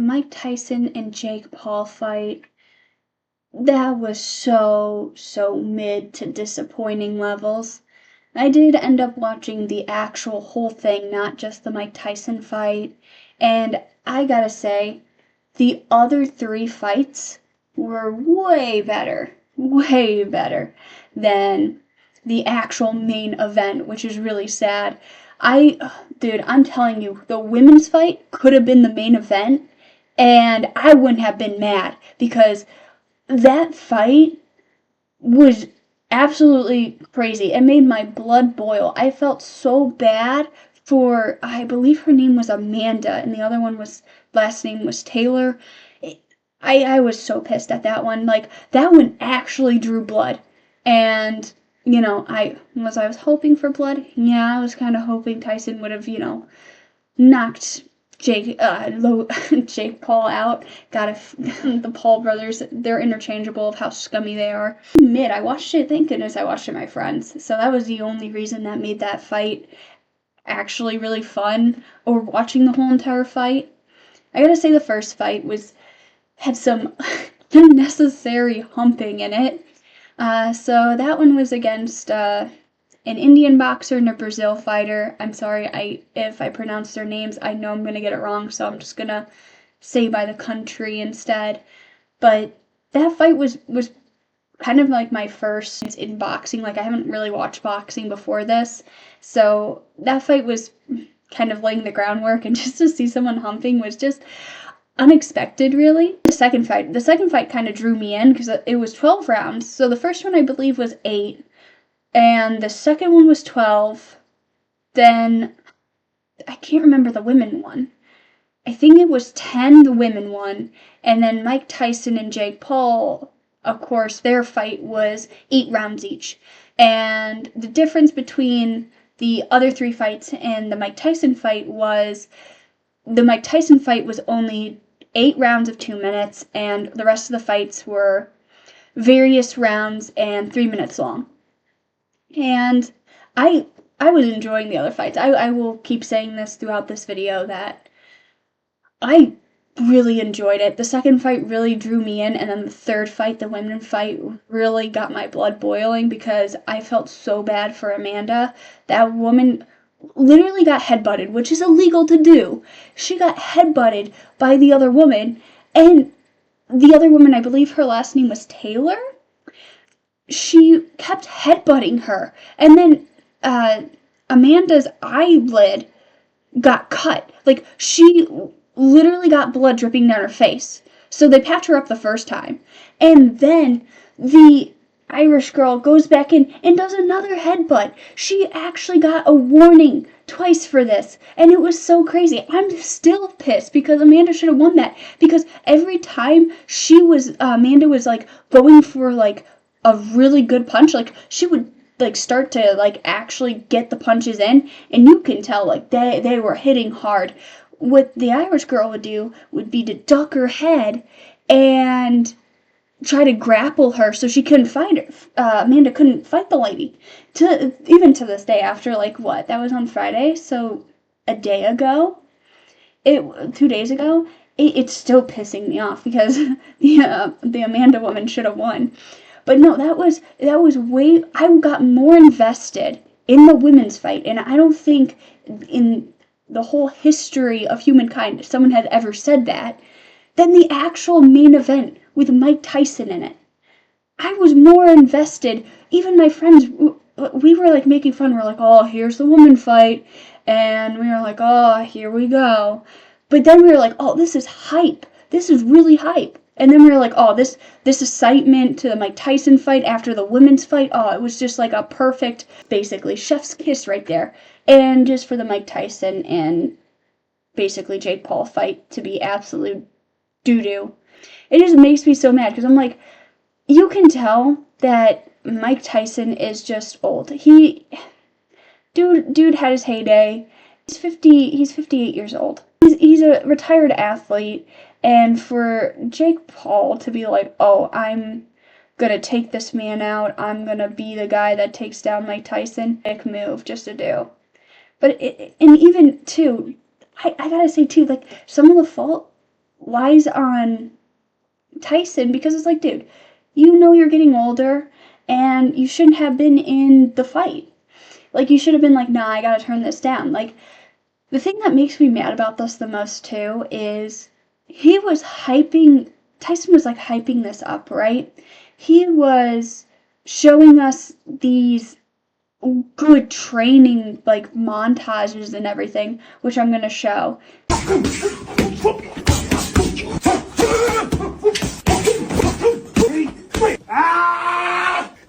Mike Tyson and Jake Paul fight, that was so mid to disappointing levels. I did end up watching the actual whole thing, not just the Mike Tyson fight, and I gotta say, the other 3 fights were way better than the actual main event, which is really sad. Dude, I'm telling you, the women's fight could have been the main event, and I wouldn't have been mad, because that fight was absolutely crazy. It made my blood boil. I felt so bad for, I believe her name was Amanda, and the other one was, last name was Taylor. I was so pissed at that one. Like, that one actually drew blood. And, I was hoping for blood? Yeah, I was kind of hoping Tyson would have, knocked Jake Paul out. The Paul brothers, they're interchangeable of how scummy they are. I watched it, thank goodness I watched it with my friends. So that was the only reason that made that fight actually really fun, or watching the whole entire fight. I gotta say the first fight had some unnecessary humping in it. So that one was against an Indian boxer and a Brazil fighter. I'm sorry if I pronounce their names. I know I'm going to get it wrong, so I'm just going to say by the country instead. But that fight was kind of like my first in boxing. Like, I haven't really watched boxing before this. So that fight was kind of laying the groundwork, and just to see someone humping was just unexpected, really. The second fight kind of drew me in because it was 12 rounds. So the first one I believe was 8, and the second one was 12. Then I can't remember the women one. I think it was 10, the women one, and then Mike Tyson and Jake Paul, of course, their fight was 8 rounds each. And the difference between the other 3 fights and the Mike Tyson fight was the Mike Tyson fight was only 8 rounds of 2 minutes, and the rest of the fights were various rounds and 3 minutes long. And I was enjoying the other fights. I will keep saying this throughout this video that I really enjoyed it. The second fight really drew me in, and then the third fight, the women fight, really got my blood boiling because I felt so bad for Amanda. That woman literally got headbutted, which is illegal to do. She got headbutted by the other woman, and the other woman, I believe her last name was Taylor, she kept headbutting her, and then Amanda's eyelid got cut. Like, she literally got blood dripping down her face. So they patched her up the first time, and then the Irish girl goes back in and does another headbutt. She actually got a warning twice for this, and it was so crazy. I'm still pissed because Amanda should have won that, because every time Amanda was like going for like a really good punch, like she would like start to like actually get the punches in, and you can tell like they were hitting hard. What the Irish girl would do would be to duck her head and try to grapple her so she couldn't fight her. Amanda couldn't fight the lady. Even to this day, after like what? That was on Friday, so a day ago? 2 days ago? It's still pissing me off because the Amanda woman should have won. But no, that was way. I got more invested in the women's fight, and I don't think in the whole history of humankind someone had ever said that, than the actual main event with Mike Tyson in it. I was more invested. Even my friends, we were like making fun. We're like, oh, here's the woman fight, and we were like, oh, here we go. But then we were like, oh, this is hype. This is really hype. And then we were like, oh, this excitement to the Mike Tyson fight after the women's fight. Oh, it was just like a perfect, basically, chef's kiss right there. And just for the Mike Tyson and basically Jake Paul fight to be absolute doo-doo. It just makes me so mad because I'm like, you can tell that Mike Tyson is just old. Dude had his heyday. He's 58 years old. He's a retired athlete, and for Jake Paul to be like, oh, I'm gonna take this man out, I'm gonna be the guy that takes down Mike Tyson, big move just to do. But and even too, I gotta say too, like, some of the fault lies on Tyson because it's like, dude, you know you're getting older and you shouldn't have been in the fight. Like, you should have been like, nah, I gotta turn this down. Like, the thing that makes me mad about this the most, too, is Tyson was, like, hyping this up, right? He was showing us these good training, like, montages and everything, which I'm gonna show.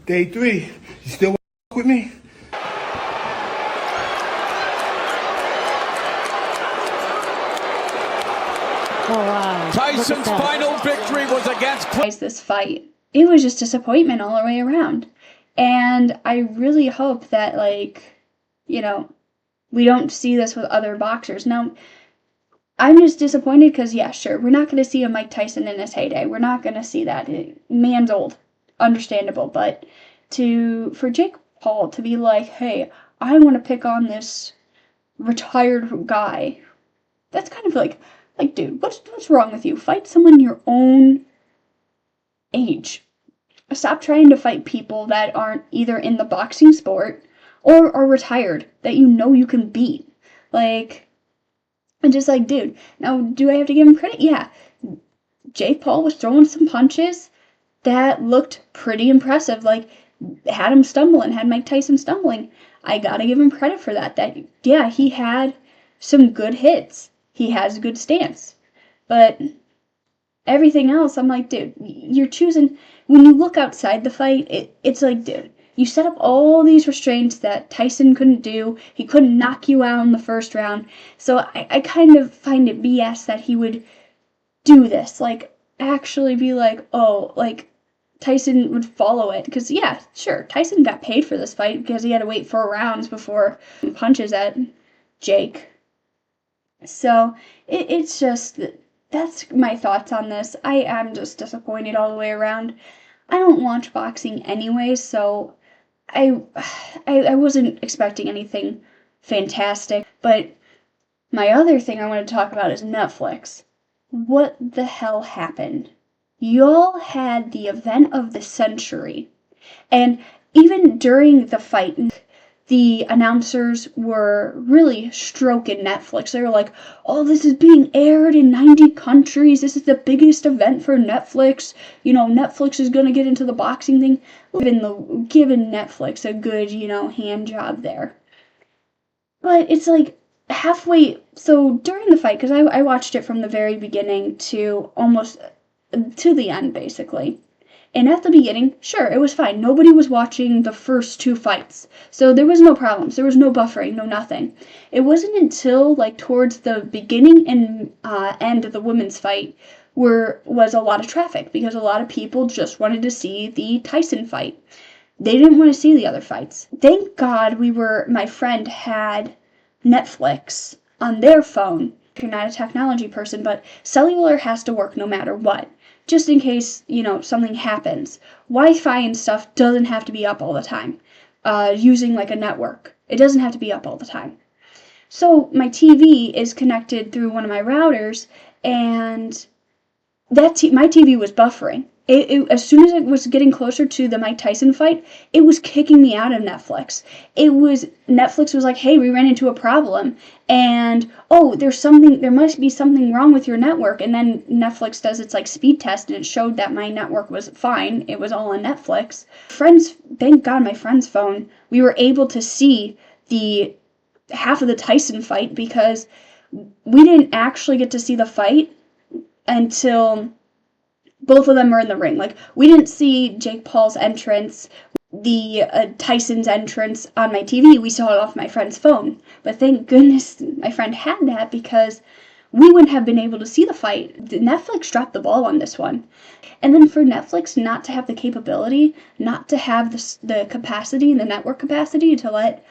Day 3, you still with me? Oh, wow. Tyson's final victory was against This fight. It was just disappointment all the way around. And I really hope that, like, you know, we don't see this with other boxers. Now, I'm just disappointed because, yeah, sure, we're not going to see a Mike Tyson in his heyday. We're not going to see that. Man's old. Understandable. But for Jake Paul to be like, hey, I want to pick on this retired guy, that's kind of like, dude, what's wrong with you? Fight someone your own age. Stop trying to fight people that aren't either in the boxing sport or are retired that you know you can beat. Like, and just like, dude, now do I have to give him credit? Yeah. Jake Paul was throwing some punches that looked pretty impressive. Like, had Mike Tyson stumbling. I gotta give him credit for that. Yeah, he had some good hits. He has a good stance. But everything else, I'm like, dude, you're choosing, when you look outside the fight, it's like, dude, you set up all these restraints that Tyson couldn't do. He couldn't knock you out in the first round. So I kind of find it BS that he would do this. Like, actually be like, oh, like, Tyson would follow it. Because, yeah, sure, Tyson got paid for this fight because he had to wait 4 rounds before he punches at Jake. So, it's just, that's my thoughts on this. I am just disappointed all the way around. I don't watch boxing anyway, so I wasn't expecting anything fantastic. But my other thing I want to talk about is Netflix. What the hell happened? Y'all had the event of the century. And even during the fight, the announcers were really stroking Netflix. They were like, oh, this is being aired in 90 countries. This is the biggest event for Netflix. You know, Netflix is going to get into the boxing thing. Giving Netflix a good, hand job there. But it's like halfway, so during the fight, because I watched it from the very beginning to almost to the end, basically. And at the beginning, sure, it was fine. Nobody was watching the first 2 fights. So there was no problems. There was no buffering, no nothing. It wasn't until, like, towards the beginning and end of the women's fight was a lot of traffic, because a lot of people just wanted to see the Tyson fight. They didn't want to see the other fights. Thank God my friend had Netflix on their phone. If you're not a technology person, but cellular has to work no matter what. Just in case, something happens. Wi-Fi and stuff doesn't have to be up all the time. Using like a network. It doesn't have to be up all the time. So my TV is connected through one of my routers, and my TV was buffering. As soon as it was getting closer to the Mike Tyson fight, it was kicking me out of Netflix. Netflix was like, hey, we ran into a problem, and oh, there must be something wrong with your network. And then Netflix does its like speed test, and it showed that my network was fine. It was all on Netflix. Thank God, my friend's phone, we were able to see the half of the Tyson fight, because we didn't actually get to see the fight until both of them were in the ring. Like, we didn't see Jake Paul's entrance, the Tyson's entrance on my TV. We saw it off my friend's phone. But thank goodness my friend had that, because we wouldn't have been able to see the fight. Netflix dropped the ball on this one. And then for Netflix not to have the capability, not to have the capacity, the network capacity to let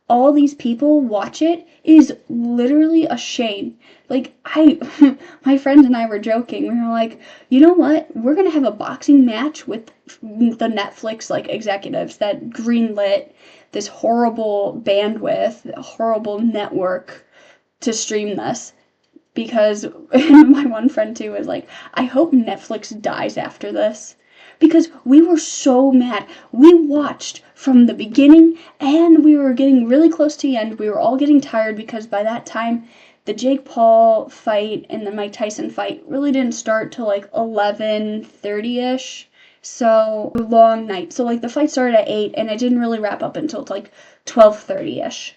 all these people watch it is literally a shame. Like, my friends and I were joking. We were like, you know what? We're going to have a boxing match with the Netflix, like, executives that greenlit this horrible bandwidth, horrible network to stream this. because and my one friend too was like, I hope Netflix dies after this. Because we were so mad. We watched from the beginning and we were getting really close to the end. We were all getting tired because by that time the Jake Paul fight and the Mike Tyson fight really didn't start till like 11:30ish. So long night. So like the fight started at 8 and it didn't really wrap up until like 12:30ish.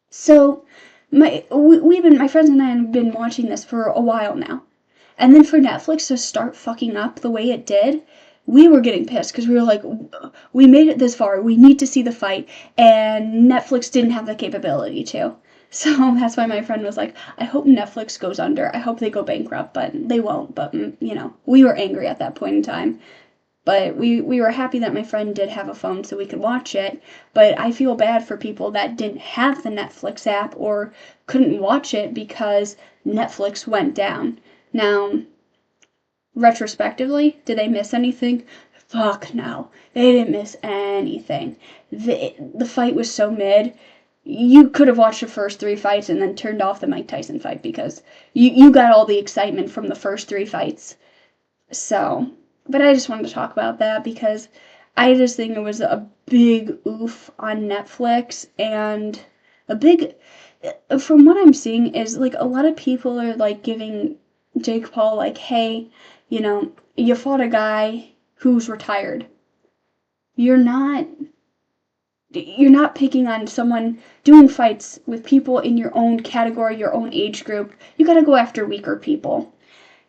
So my friends and I have been watching this for a while now. And then for Netflix to start fucking up the way it did, we were getting pissed because we were like, we made it this far, we need to see the fight, and Netflix didn't have the capability to. So that's why my friend was like, I hope Netflix goes under. I hope they go bankrupt, but they won't. But, we were angry at that point in time. But we were happy that my friend did have a phone so we could watch it. But I feel bad for people that didn't have the Netflix app or couldn't watch it because Netflix went down. Now, retrospectively, did they miss anything? Fuck no. They didn't miss anything. The fight was so mid. You could have watched the first 3 fights and then turned off the Mike Tyson fight because you got all the excitement from the first 3 fights. So, but I just wanted to talk about that because I just think it was a big oof on Netflix, and a big, from what I'm seeing is like a lot of people are like giving Jake Paul like, hey, you fought a guy who's retired. You're not picking on someone doing fights with people in your own category, your own age group. You gotta go after weaker people.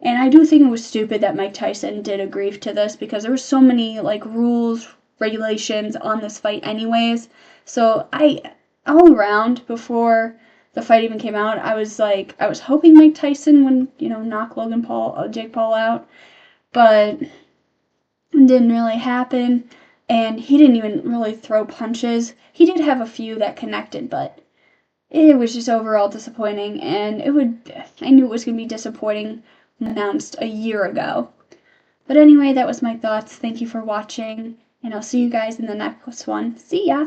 And I do think it was stupid that Mike Tyson did agree to this because there were so many like rules, regulations on this fight anyways. So all around before the fight even came out, I was hoping Mike Tyson would, knock Jake Paul out, but it didn't really happen. And he didn't even really throw punches. He did have a few that connected, but it was just overall disappointing. And I knew it was going to be disappointing when announced a year ago. But anyway, that was my thoughts. Thank you for watching, and I'll see you guys in the next one. See ya!